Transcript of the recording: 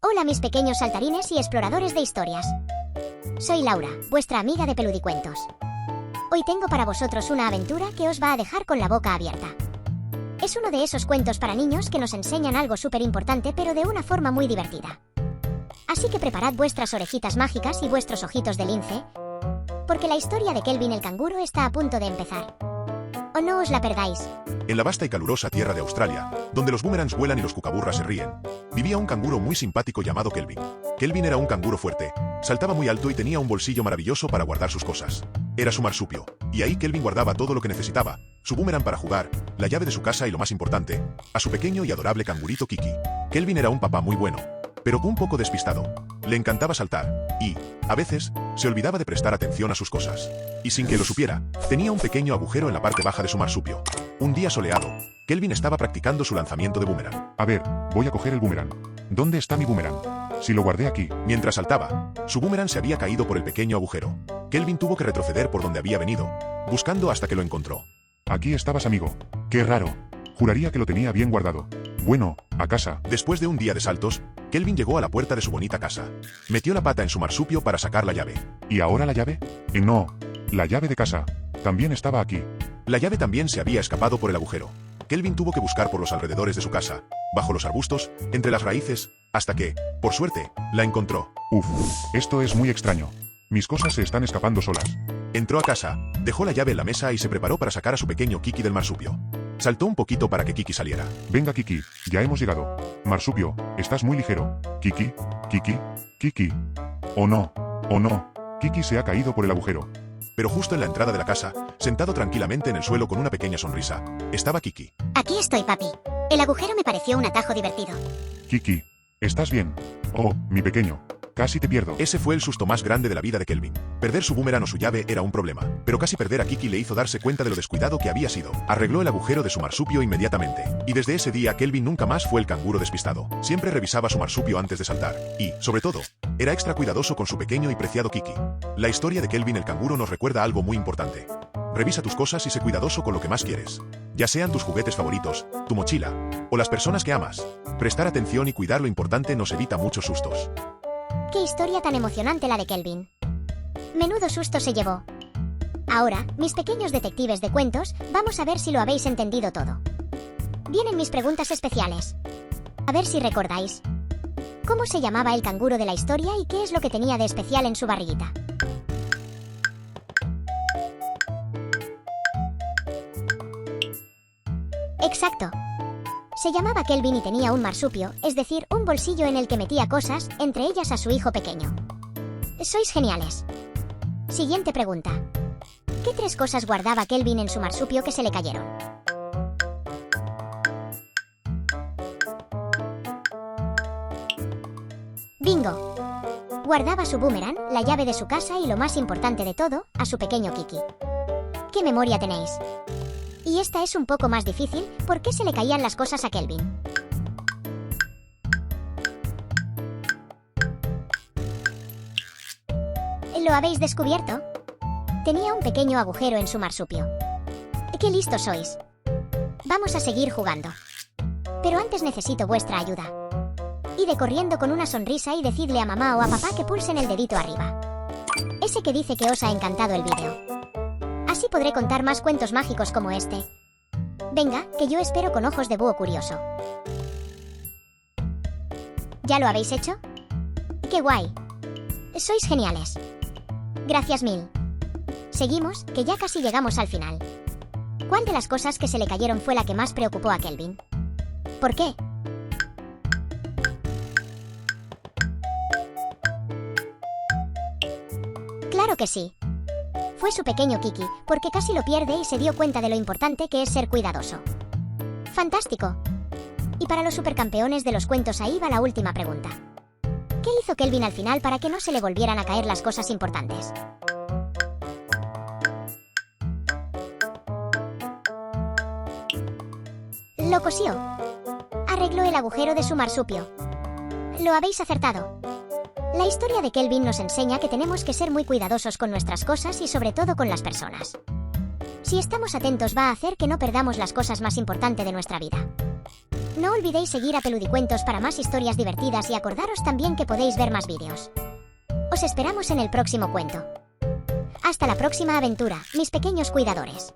Hola mis pequeños saltarines y exploradores de historias. Soy Laura, vuestra amiga de Peludicuentos. Hoy tengo para vosotros una aventura que os va a dejar con la boca abierta. Es uno de esos cuentos para niños que nos enseñan algo súper importante pero de una forma muy divertida. Así que preparad vuestras orejitas mágicas y vuestros ojitos de lince, porque la historia de Kelvin el canguro está a punto de empezar. O no os la perdáis. En la vasta y calurosa tierra de Australia, donde los boomerangs vuelan y los cucaburras se ríen, vivía un canguro muy simpático llamado Kelvin. Kelvin era un canguro fuerte, saltaba muy alto y tenía un bolsillo maravilloso para guardar sus cosas. Era su marsupio, y ahí Kelvin guardaba todo lo que necesitaba, su boomerang para jugar, la llave de su casa y lo más importante, a su pequeño y adorable cangurito Kiki. Kelvin era un papá muy bueno, pero un poco despistado. Le encantaba saltar, y, a veces, se olvidaba de prestar atención a sus cosas. Y sin que lo supiera, tenía un pequeño agujero en la parte baja de su marsupio. Un día soleado, Kelvin estaba practicando su lanzamiento de boomerang. A ver, voy a coger el boomerang. ¿Dónde está mi boomerang? Si lo guardé aquí. Mientras saltaba, su boomerang se había caído por el pequeño agujero. Kelvin tuvo que retroceder por donde había venido, buscando hasta que lo encontró. Aquí estabas, amigo. Qué raro. Juraría que lo tenía bien guardado. Bueno, a casa. Después de un día de saltos, Kelvin llegó a la puerta de su bonita casa. Metió la pata en su marsupio para sacar la llave. ¿Y ahora la llave? No. La llave de casa. También estaba aquí. La llave también se había escapado por el agujero. Kelvin tuvo que buscar por los alrededores de su casa, bajo los arbustos, entre las raíces, hasta que, por suerte, la encontró. Uf, esto es muy extraño. Mis cosas se están escapando solas. Entró a casa, dejó la llave en la mesa y se preparó para sacar a su pequeño Kiki del marsupio. Saltó un poquito para que Kiki saliera. Venga, Kiki, ya hemos llegado. Marsupio, estás muy ligero. Kiki, Kiki, Kiki. Oh no, Kiki se ha caído por el agujero. Pero justo en la entrada de la casa, sentado tranquilamente en el suelo con una pequeña sonrisa, estaba Kiki. Aquí estoy, papi. El agujero me pareció un atajo divertido. Kiki, ¿estás bien? Oh, mi pequeño. Casi te pierdo. Ese fue el susto más grande de la vida de Kelvin. Perder su boomerang o su llave era un problema, pero casi perder a Kiki le hizo darse cuenta de lo descuidado que había sido. Arregló el agujero de su marsupio inmediatamente, y desde ese día Kelvin nunca más fue el canguro despistado. Siempre revisaba su marsupio antes de saltar, y, sobre todo, era extra cuidadoso con su pequeño y preciado Kiki. La historia de Kelvin el canguro nos recuerda algo muy importante. Revisa tus cosas y sé cuidadoso con lo que más quieres. Ya sean tus juguetes favoritos, tu mochila, o las personas que amas. Prestar atención y cuidar lo importante nos evita muchos sustos. ¡Qué historia tan emocionante la de Kelvin! Menudo susto se llevó. Ahora, mis pequeños detectives de cuentos, vamos a ver si lo habéis entendido todo. Vienen mis preguntas especiales. A ver si recordáis. ¿Cómo se llamaba el canguro de la historia y qué es lo que tenía de especial en su barriguita? Exacto. Se llamaba Kelvin y tenía un marsupio, es decir, un bolsillo en el que metía cosas, entre ellas a su hijo pequeño. Sois geniales. Siguiente pregunta. ¿Qué tres cosas guardaba Kelvin en su marsupio que se le cayeron? Bingo. Guardaba su boomerang, la llave de su casa y lo más importante de todo, a su pequeño Kiki. ¿Qué memoria tenéis? Y esta es un poco más difícil, ¿por qué se le caían las cosas a Kelvin? ¿Lo habéis descubierto? Tenía un pequeño agujero en su marsupio. ¡Qué listos sois! Vamos a seguir jugando. Pero antes necesito vuestra ayuda. Id corriendo con una sonrisa y decidle a mamá o a papá que pulsen el dedito arriba. Ese que dice que os ha encantado el vídeo. Así podré contar más cuentos mágicos como este. Venga, que yo espero con ojos de búho curioso. ¿Ya lo habéis hecho? ¡Qué guay! Sois geniales. Gracias mil. Seguimos, que ya casi llegamos al final. ¿Cuál de las cosas que se le cayeron fue la que más preocupó a Kelvin? ¿Por qué? Claro que sí. Fue su pequeño Kiki, porque casi lo pierde y se dio cuenta de lo importante que es ser cuidadoso. ¡Fantástico! Y para los supercampeones de los cuentos ahí va la última pregunta. ¿Qué hizo Kelvin al final para que no se le volvieran a caer las cosas importantes? Lo cosió. Arregló el agujero de su marsupio. Lo habéis acertado. La historia de Kelvin nos enseña que tenemos que ser muy cuidadosos con nuestras cosas y sobre todo con las personas. Si estamos atentos va a hacer que no perdamos las cosas más importantes de nuestra vida. No olvidéis seguir a Peludicuentos para más historias divertidas y acordaros también que podéis ver más vídeos. Os esperamos en el próximo cuento. Hasta la próxima aventura, mis pequeños cuidadores.